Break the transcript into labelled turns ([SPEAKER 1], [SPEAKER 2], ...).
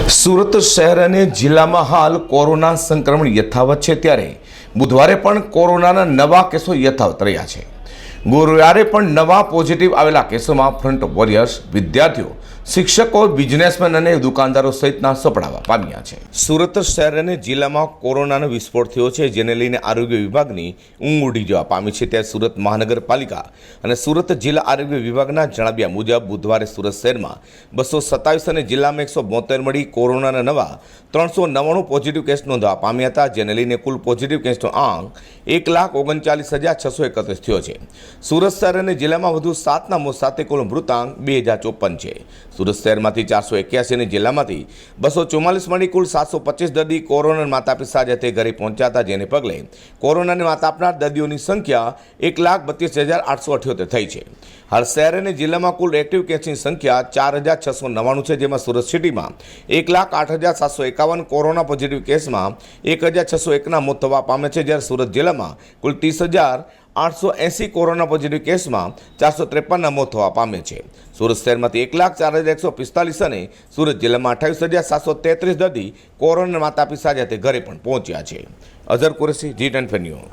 [SPEAKER 1] સુરત શહેર અને જિલ્લામાં હાલ કોરોના સંક્રમણ યથાવત છે, ત્યારે બુધવારે પણ કોરોનાના નવા કેસો યથાવત રહ્યા છે। ગુરુવારે પણ નવા પોઝિટિવ આવેલા કેસોમાં ફ્રન્ટ વોરિયર્સ, વિદ્યાર્થીઓ, શિક્ષકો, બિઝનેસમેન અને દુકાનદારો સહિતના સપડાવા પામ્યા છે। સુરત શહેર અને જિલ્લામાં કોરોનાનો વિસ્ફોટ થયો છે, જેને લઈને આરોગ્ય વિભાગની ઊંઘ ઉડી જવા પામી છે। ત્યારે સુરત મહાનગરપાલિકા અને સુરત જિલ્લા આરોગ્ય વિભાગના જણાવ્યા મુજબ બુધવારે સુરત શહેરમાં 227 અને જિલ્લામાં 172 મળી કોરોનાના નવા 399 પોઝિટિવ કેસ નોંધવા પામ્યા હતા, જેને લઈને કુલ પોઝિટિવ કેસનો આંક 1,39,631 થયો છે। સુરત શહેર અને જિલ્લામાં વધુ 7ના મોત સાથે કુલ મૃતાંક 2054 છે। સુરત શહેરમાંથી 481 અને જિલ્લામાંથી 244 મળી કુલ 725 દર્દી કોરોના માત આપી સાથે ઘરે પહોંચ્યા હતા, જેને પગલે કોરોનાને માત આપનાર દર્દીઓની સંખ્યા 1,32,878 થઈ છે। હાલ શહેર અને જિલ્લામાં કુલ એક્ટિવ કેસની સંખ્યા 4,699 છે, જેમાં સુરત સિટીમાં 1,08,751 કોરોના પોઝિટિવ કેસમાં 1,601ના મોત થવા પામે છે, જ્યારે સુરત જિલ્લામાં કુલ 30,880 કોરોના પોઝિટિવ કેસમાં 453ના મોત થવા પામે છે। સુરત શહેરમાંથી 1,04,145 અને સુરત જિલ્લામાં 28,733 દર્દી કોરોના માત આપી સાથે ઘરે પણ પહોંચ્યા છે। Azhar Qureshi, G10 news.